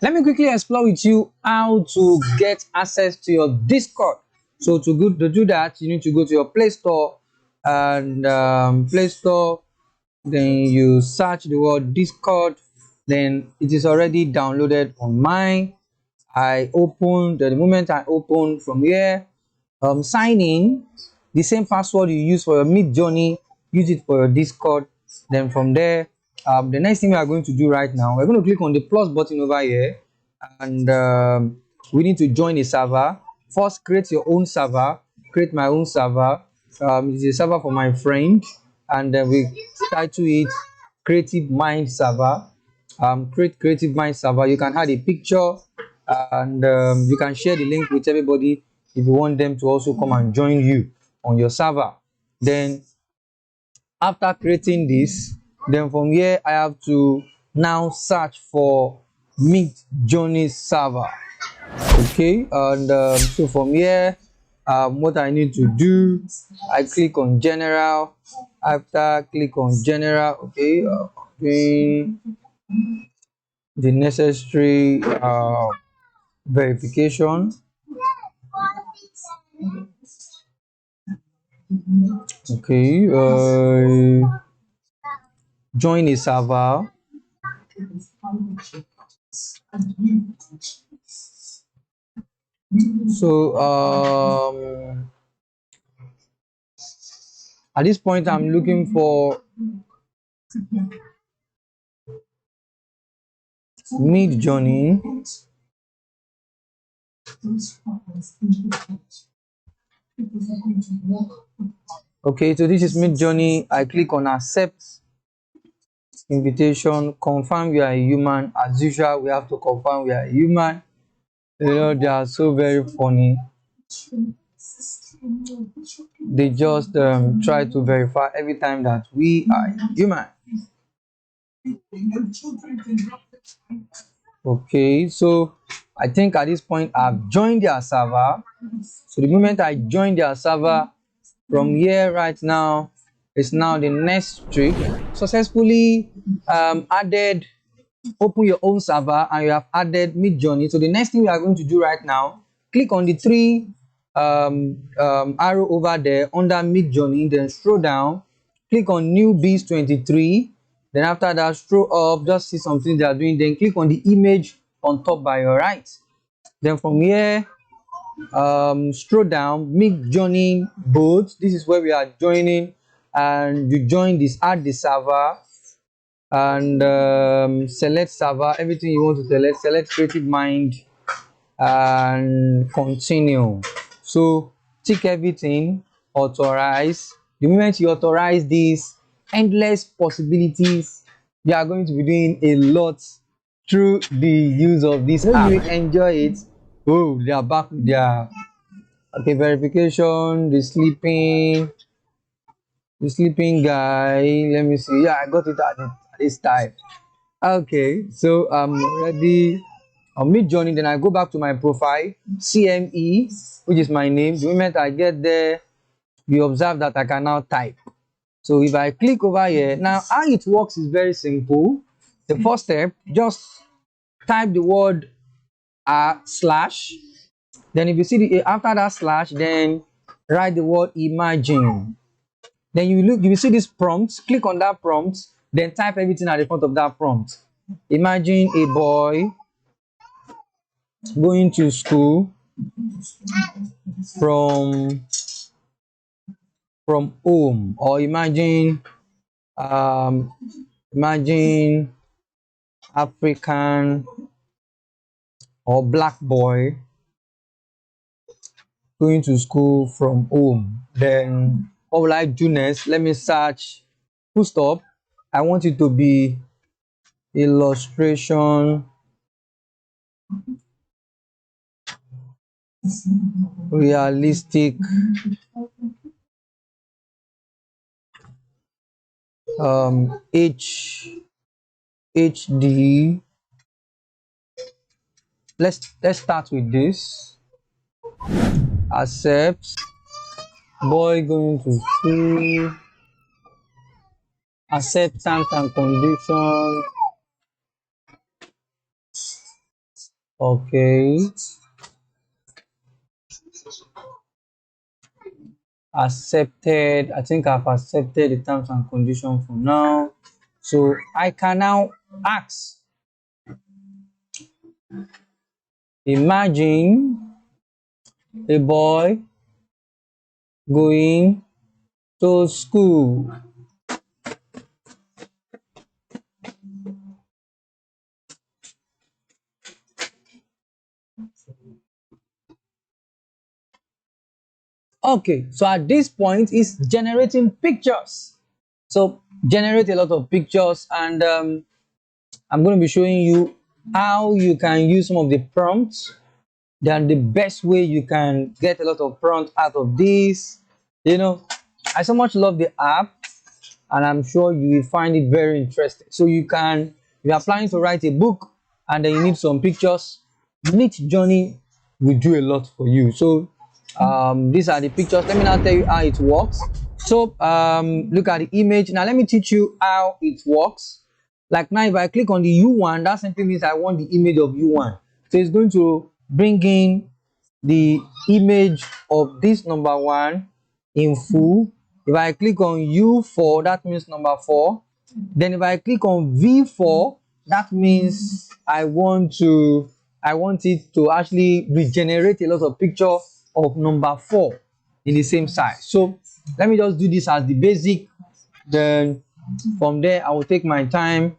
let me quickly explore with you how to get access to your Discord. So to do that, you need to go to your Play Store, and Play Store, then you search the word Discord, then it is already downloaded on mine. I open, the moment I open from here, sign in, the same password you use for your Meet Journey, use it for your Discord. Then from there, the next thing we are going to do right now, we're going to click on the plus button over here, and we need to join a server. First, create your own server. Create my own server. It's a server for my friend, and then we title it Creative Mind Server. Create Creative Mind Server. You can add a picture, and you can share the link with everybody if you want them to also come and join you on your server. Then after creating this, then from here I have to now search for Meet Journey server. Okay, and so from here, what I need to do, I click on general. After click on general, okay, doing the necessary verification. Okay, join a server. So at this point I'm looking for Mid Journey. Okay, so this is Mid Journey. I click on accept invitation, confirm we are a human. As usual, we have to confirm we are a human. You know, they are so very funny. They just try to verify every time that we are human. Okay, so I think at this point I've joined their server. So the moment I join their server, from here right now, it's now the next trick. Successfully added, open your own server, and you have added Mid Journey. So the next thing we are going to do right now, click on the three arrow over there under Mid Journey, then scroll down, click on Newbies 23. Then after that, scroll up, just see something they are doing, then click on the image on top by your right. Then from here, scroll down, Mid Journey both. This is where we are joining, and you join this, add the server, and select server, everything you want to select Creative Mind, and continue. So tick everything, authorize. The moment you authorize this, endless possibilities, you are going to be doing a lot through the use of this app. You enjoy it. Oh, they are back there. Okay, verification, the sleeping guy. Let me see. Yeah, I got it at this time. Okay, so I'm already on Mid Journey. Then I go back to my profile, CME, which is my name. The moment I get there, you observe that I can now type. So if I click over here, now how it works is very simple. The first step, just type the word slash. Then if you see the after that slash, then write the word imagine. Then you will see this prompt, click on that prompt, then type everything at the front of that prompt. Imagine a boy going to school from home, or imagine African or black boy going to school from home. Then what will I do next? Let me search full stop. I want it to be illustration realistic HD. Let's start with this. Accept. Boy going to school. Accept terms and conditions. Okay, accepted. I think I've accepted the terms and conditions for now. So I can now ask, imagine a boy going to school. Okay, so at this point it's generating pictures. So generate a lot of pictures, and I'm going to be showing you how you can use some of the prompts. Then the best way you can get a lot of prompt out of this. You know, I so much love the app, and I'm sure you will find it very interesting. So you can, if you're planning to write a book and then you need some pictures, Meet Johnny will do a lot for you. So these are the pictures. Let me now tell you how it works. So look at the image. Now let me teach you how it works. Like now, if I click on the U1, that simply means I want the image of U1. So it's going to bring in the image of this number one in full. If I click on U4, that means number 4. Then if I click on V4, that means I want it to actually regenerate a lot of picture of number 4 in the same size. So let me just do this as the basic. Then from there I will take my time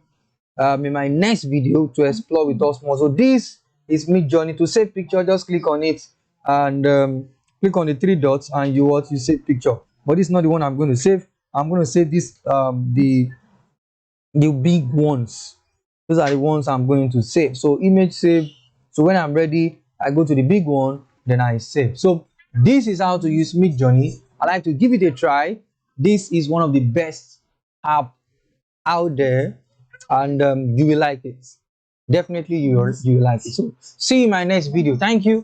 in my next video to explore with us more. So this is Meet Journey. To save picture, just click on it and click on the 3 dots, and you save picture. But this is not the one I'm going to save. I'm going to save this the big ones. Those are the ones I'm going to save. So image save. So when I'm ready, I go to the big one, then I save. So this is how to use Meet Journey. I like to give it a try. This is one of the best app out there, and you will like it. Definitely you will like it. So see you in my next video. Thank you.